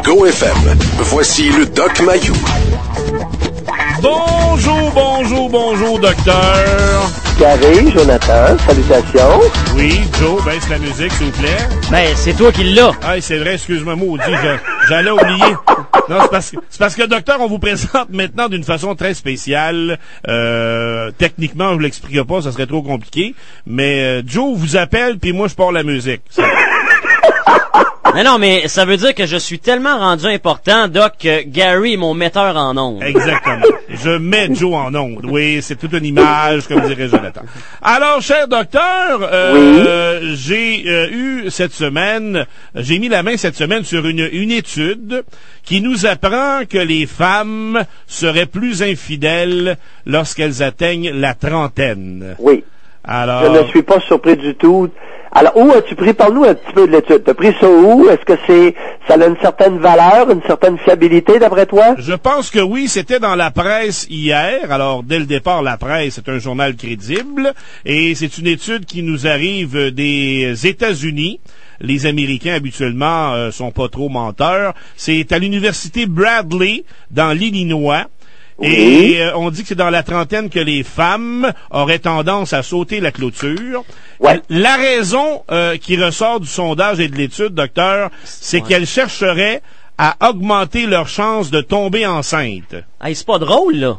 GoFM, voici le Doc Mayou. Bonjour, docteur. Carré, Jonathan, salutations. Oui, Joe, baisse la musique, s'il vous plaît. Ben, c'est toi qui l'as. Ah, c'est vrai, excuse-moi, maudit, j'allais oublier. Non, c'est parce que, docteur, on vous présente maintenant d'une façon très spéciale. Techniquement, je vous l'expliquerai pas, ça serait trop compliqué. Mais Joe vous appelle, puis moi, je pars la musique. Mais non, mais ça veut dire que je suis tellement rendu important, Doc, que Gary est mon metteur en ondes. Exactement. Je mets Joe en ondes. Oui, c'est toute une image, comme dirait Jonathan. Alors, cher docteur, j'ai eu cette semaine, j'ai mis la main cette semaine sur une étude qui nous apprend que les femmes seraient plus infidèles lorsqu'elles atteignent la trentaine. Oui. Alors... Je ne suis pas surpris du tout. Alors, où as-tu pris? Parle-nous un petit peu de l'étude. T'as pris ça où? Est-ce que ça a une certaine valeur, une certaine fiabilité, d'après toi? Je pense que oui, c'était dans la presse hier. Alors, dès le départ, la presse est un journal crédible. Et c'est une étude qui nous arrive des États-Unis. Les Américains, habituellement, sont pas trop menteurs. C'est à l'université Bradley, dans l'Illinois. Oui. Et on dit que c'est dans la trentaine que les femmes auraient tendance à sauter la clôture. Ouais. La raison qui ressort du sondage et de l'étude, docteur, c'est qu'elles chercheraient à augmenter leurs chances de tomber enceinte. Hey, c'est pas drôle, là.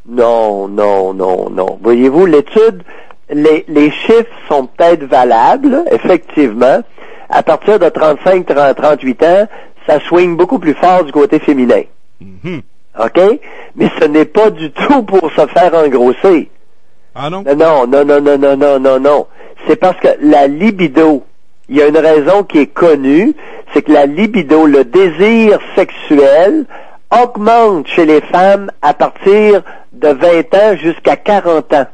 Non. Voyez-vous, l'étude, les chiffres sont peut-être valables, effectivement. À partir de 35-38 ans, ça swing beaucoup plus fort du côté féminin. Mm-hmm. OK? Mais ce n'est pas du tout pour se faire engrosser. Ah non? Non. C'est parce que la libido, il y a une raison qui est connue, c'est que la libido, le désir sexuel, augmente chez les femmes à partir de 20 ans jusqu'à 40 ans.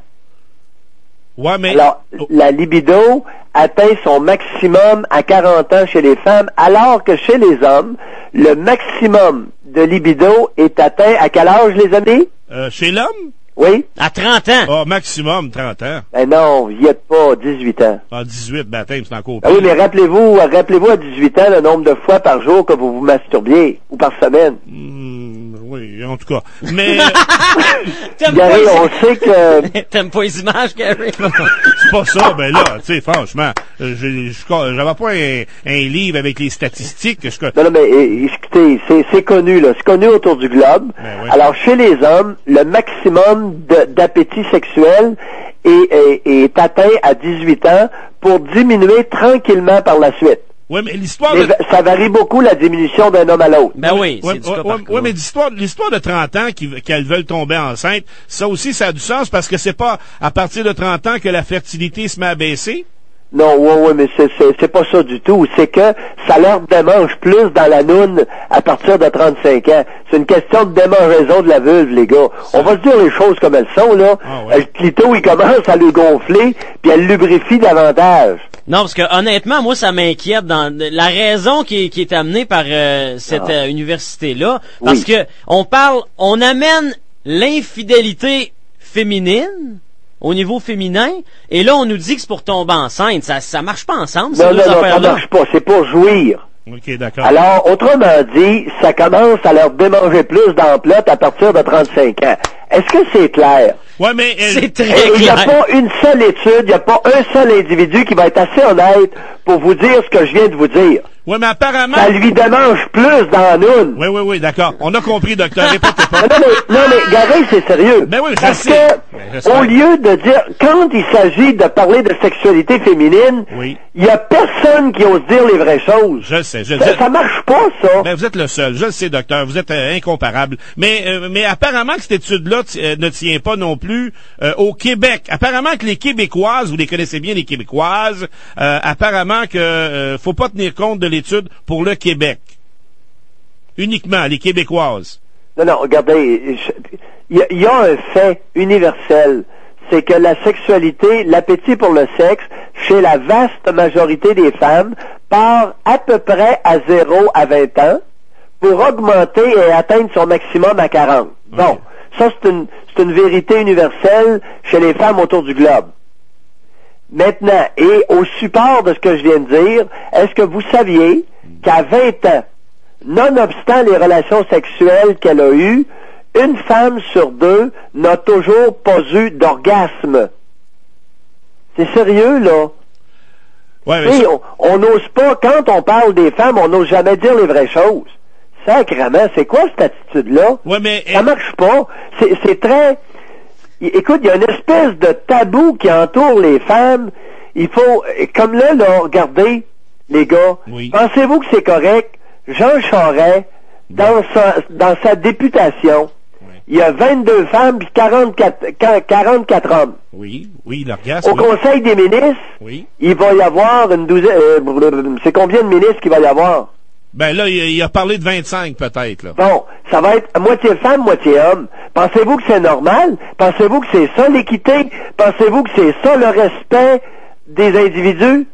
Ouais, mais... Alors, la libido atteint son maximum à 40 ans chez les femmes, alors que chez les hommes, le maximum de libido est atteint à quel âge, les amis? Chez l'homme? Oui? À 30 ans. Ah, maximum 30 ans. Ben non, il n'y a pas 18 ans. Ah, 18, baptême, c'est encore Ah oui, mais rappelez-vous à 18 ans le nombre de fois par jour que vous vous masturbiez, ou par semaine. Oui, en tout cas. Mais... Gary, on sait que... T'aimes pas les images, Gary? c'est pas ça, ben là, tu sais, franchement, j'avais pas un livre avec les statistiques. Non, mais écoutez, c'est connu, là. C'est connu autour du globe. Ben, oui. Alors, chez les hommes, le maximum d'appétit sexuel est atteint à 18 ans pour diminuer tranquillement par la suite. Oui, mais l'histoire Mais ça varie beaucoup, la diminution d'un homme à l'autre. Ben oui, c'est du cas par cas. Oui, mais l'histoire de 30 ans qu'elles veulent tomber enceinte, ça aussi, ça a du sens parce que c'est pas à partir de 30 ans que la fertilité se met à baisser. Non, ouais, mais c'est pas ça du tout. C'est que ça leur démange plus dans la noune à partir de 35 ans. C'est une question de démangeaison de la vulve, les gars. On va se dire les choses comme elles sont, là. Ah, ouais. Le clito, il commence à le gonfler, puis elle lubrifie davantage. Non, parce que honnêtement, moi, ça m'inquiète dans la raison qui est amenée par cette université-là. Parce que on amène l'infidélité féminine au niveau féminin, et là, on nous dit que c'est pour tomber enceinte. Ça marche pas ensemble, ces deux affaires-là. Ça marche pas. C'est pour jouir. OK, d'accord. Alors, autrement dit, ça commence à leur démanger plus d'emplotte à partir de 35 ans. Est-ce que c'est clair? Ouais, mais... C'est très Il n'y a clair. pas une seule étude, il n'y a pas un seul individu qui va être assez honnête pour vous dire ce que je viens de vous dire. Ouais, mais apparemment... Ça lui démange plus dans la noune. Oui, d'accord. On a compris, docteur. Répétez pas. Non, mais Gary, c'est sérieux. Ben oui, je Parce sais. que, au lieu de dire, quand il s'agit de parler de sexualité féminine, Oui. il y a personne qui ose dire les vraies choses. Je sais. Ça marche pas, ça. Ben, vous êtes le seul. Je le sais, docteur. Vous êtes incomparable. Mais apparemment que cette étude-là ne tient pas non plus au Québec. Apparemment que les Québécoises, vous les connaissez bien, les Québécoises, apparemment que faut pas tenir compte de l'étude pour le Québec. Uniquement, les Québécoises. Non, regardez, il y a un fait universel. C'est que la sexualité, l'appétit pour le sexe, chez la vaste majorité des femmes, part à peu près à 0 à 20 ans pour augmenter et atteindre son maximum à 40. Okay. Bon, ça c'est une vérité universelle chez les femmes autour du globe. Maintenant, et au support de ce que je viens de dire, est-ce que vous saviez qu'à 20 ans, nonobstant les relations sexuelles qu'elle a eues, une femme sur 2 n'a toujours pas eu d'orgasme. C'est sérieux, là? Ouais, mais on n'ose pas, quand on parle des femmes, on n'ose jamais dire les vraies choses. Sacrément, c'est quoi cette attitude-là? Ouais, mais... Ça marche pas. C'est très... Écoute, il y a une espèce de tabou qui entoure les femmes. Il faut... Comme là, regardez, les gars, pensez-vous que c'est correct? Jean Charest, dans sa députation, il y a 22 femmes puis 44 hommes. Oui, l'orgasme. Au Conseil des ministres, il va y avoir une douzaine... c'est combien de ministres qu'il va y avoir? Ben là, il a parlé de 25 peut-être, là. Bon, ça va être moitié femme, moitié homme. Pensez-vous que c'est normal? Pensez-vous que c'est ça l'équité? Pensez-vous que c'est ça le respect des individus?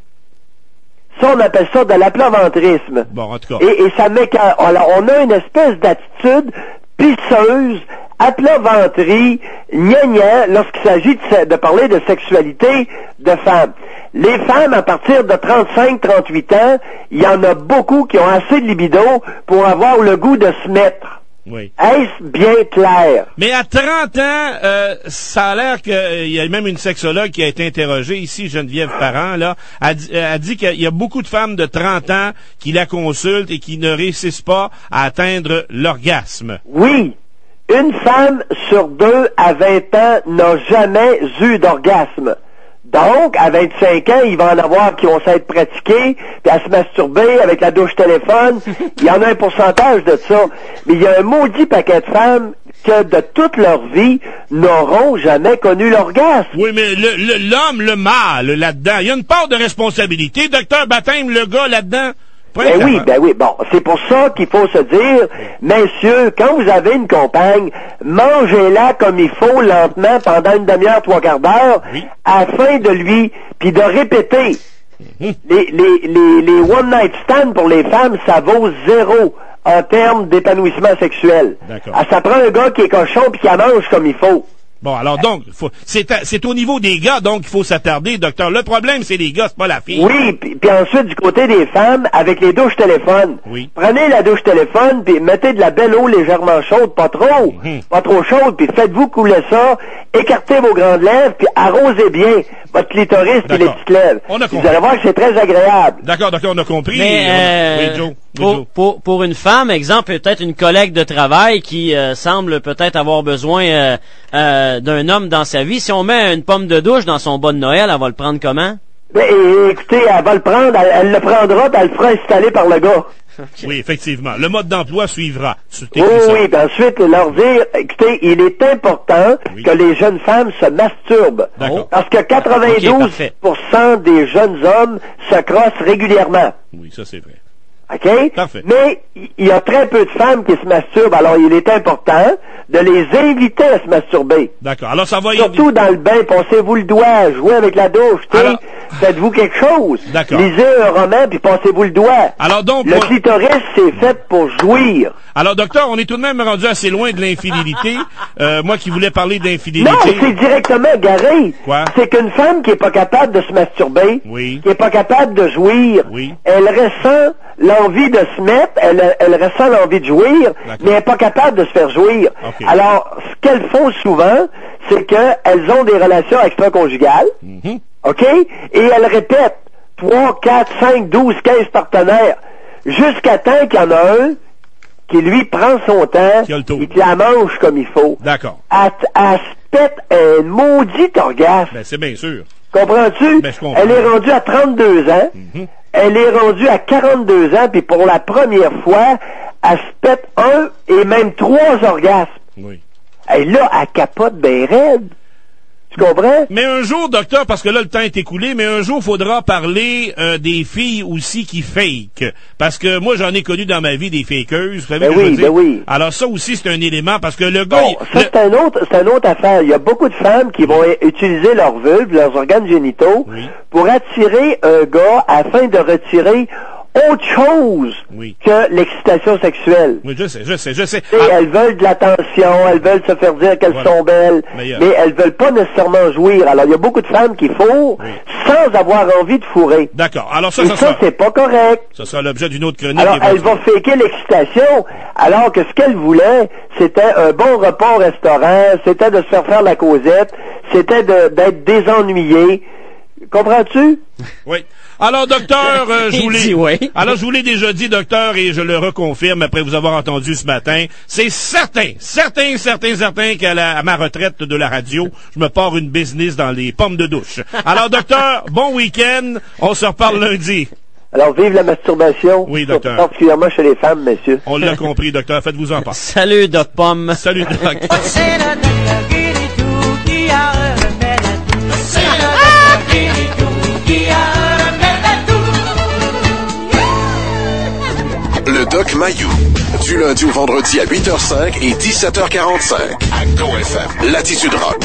Ça, on appelle ça de l'aplaventrisme. Bon, en tout cas. Et ça met on a une espèce d'attitude pisseuse, applaventerie, gna-gna, lorsqu'il s'agit de parler de sexualité de femmes. Les femmes, à partir de 35-38 ans, il y en a beaucoup qui ont assez de libido pour avoir le goût de se mettre. Oui. Est-ce bien clair? Mais à 30 ans, ça a l'air qu'il y a même une sexologue qui a été interrogée ici, Geneviève Parent, là, a dit qu'il y a beaucoup de femmes de 30 ans qui la consultent et qui ne réussissent pas à atteindre l'orgasme. Oui. Une femme sur 2 à 20 ans n'a jamais eu d'orgasme. Donc, à 25 ans, il va en avoir qui vont s'être pratiqués, puis à se masturber avec la douche téléphone. Il y en a un pourcentage de ça. Mais il y a un maudit paquet de femmes que, de toute leur vie, n'auront jamais connu l'orgasme. Oui, mais l'homme, le mâle, là-dedans, il y a une part de responsabilité. Docteur Baptême, le gars, là-dedans... Ben oui. Bon, c'est pour ça qu'il faut se dire, messieurs, quand vous avez une compagne, mangez-la comme il faut, lentement, pendant une demi-heure, 3/4 d'heure, afin de lui, puis de répéter. Les one night stands pour les femmes, ça vaut 0 en termes d'épanouissement sexuel. Ça prend un gars qui est cochon puis qui la mange comme il faut. Bon, alors donc, c'est au niveau des gars, donc, il faut s'attarder, docteur. Le problème, c'est les gars, c'est pas la fille. Oui, puis ensuite, du côté des femmes, avec les douches téléphone. Oui. Prenez la douche téléphone, puis mettez de la belle eau légèrement chaude, pas trop chaude, puis faites-vous couler ça, écartez vos grandes lèvres, puis arrosez bien votre clitoris puis les petites lèvres. Vous allez voir que c'est très agréable. D'accord, on a compris. Mais, Joe. Pour une femme, exemple, peut-être une collègue de travail qui semble peut-être avoir besoin d'un homme dans sa vie, si on met une pomme de douche dans son bas de Noël, elle va le prendre comment? Ben, écoutez, elle va le prendre, elle le prendra, puis elle le fera installer par le gars. Okay. Oui, effectivement. Le mode d'emploi suivra. Oui, puis ensuite, leur dire, écoutez, il est important que les jeunes femmes se masturbent. Parce que 92% des jeunes hommes se crossent régulièrement. Oui, ça c'est vrai. OK? Parfait. Mais il y a très peu de femmes qui se masturbent, alors il est important de les inviter à se masturber. D'accord. Alors ça va surtout dans le bain, passez-vous le doigt, jouez avec la douche, faites-vous quelque chose. D'accord. Lisez un roman puis passez-vous le doigt. Alors donc le clitoris c'est fait pour jouir. Alors docteur, on est tout de même rendu assez loin de l'infidélité. Moi qui voulais parler d'infidélité. Non, c'est directement garé. Quoi? C'est qu'une femme qui est pas capable de se masturber, qui est pas capable de jouir, elle ressent l'envie de se mettre, elle ressent l'envie de jouir, mais elle n'est pas capable de se faire jouir. Okay. Alors, ce qu'elles font souvent, c'est qu'elles ont des relations extra-conjugales, OK? Et elles répètent 3, 4, 5, 12, 15 partenaires, jusqu'à temps qu'il y en a un qui, lui, prend son temps et qui la mange comme il faut. D'accord. Elle se pète un maudit orgasme. Ben, c'est bien sûr. Comprends-tu? Ben, je comprends. Elle est rendue à 32 ans. Elle est rendue à 42 ans, puis pour la première fois, elle se pète 1 et même 3 orgasmes. Oui. Et là, elle capote bien raide. Tu comprends? Mais un jour, docteur, parce que là, le temps est écoulé, mais un jour, il faudra parler des filles aussi qui fake. Parce que moi, j'en ai connu dans ma vie des fakeuses. Vous savez ce que je veux dire? Oui. Alors ça aussi, c'est un élément, parce que le gars... Bon, c'est une autre affaire. Il y a beaucoup de femmes qui vont utiliser leur vulve, leurs organes génitaux, pour attirer un gars afin de retirer autre chose que l'excitation sexuelle. Oui, je sais. Elles veulent de l'attention, elles veulent se faire dire qu'elles sont belles, mais elles veulent pas nécessairement jouir. Alors, il y a beaucoup de femmes qui fourrent sans avoir envie de fourrer. D'accord. Alors ça c'est pas correct. Ça sera l'objet d'une autre chronique. Alors, elle va faker l'excitation, alors que ce qu'elle voulait, c'était un bon repas au restaurant, c'était de se faire la causette, c'était d'être désennuyé. Comprends-tu? Oui. Alors, docteur, je vous l'ai déjà dit, docteur, et je le reconfirme après vous avoir entendu ce matin. C'est certain qu'à ma retraite de la radio, je me pars une business dans les pommes de douche. Alors, docteur, bon week-end. On se reparle lundi. Alors, vive la masturbation. Oui, docteur. Particulièrement chez les femmes, messieurs. On l'a compris, docteur. Faites-vous en part. Salut, Doc Pomme. Salut, Doc. Le Doc Mayou. Du lundi au vendredi à 8h05 et 17h45. À GoFM. Latitude Rock.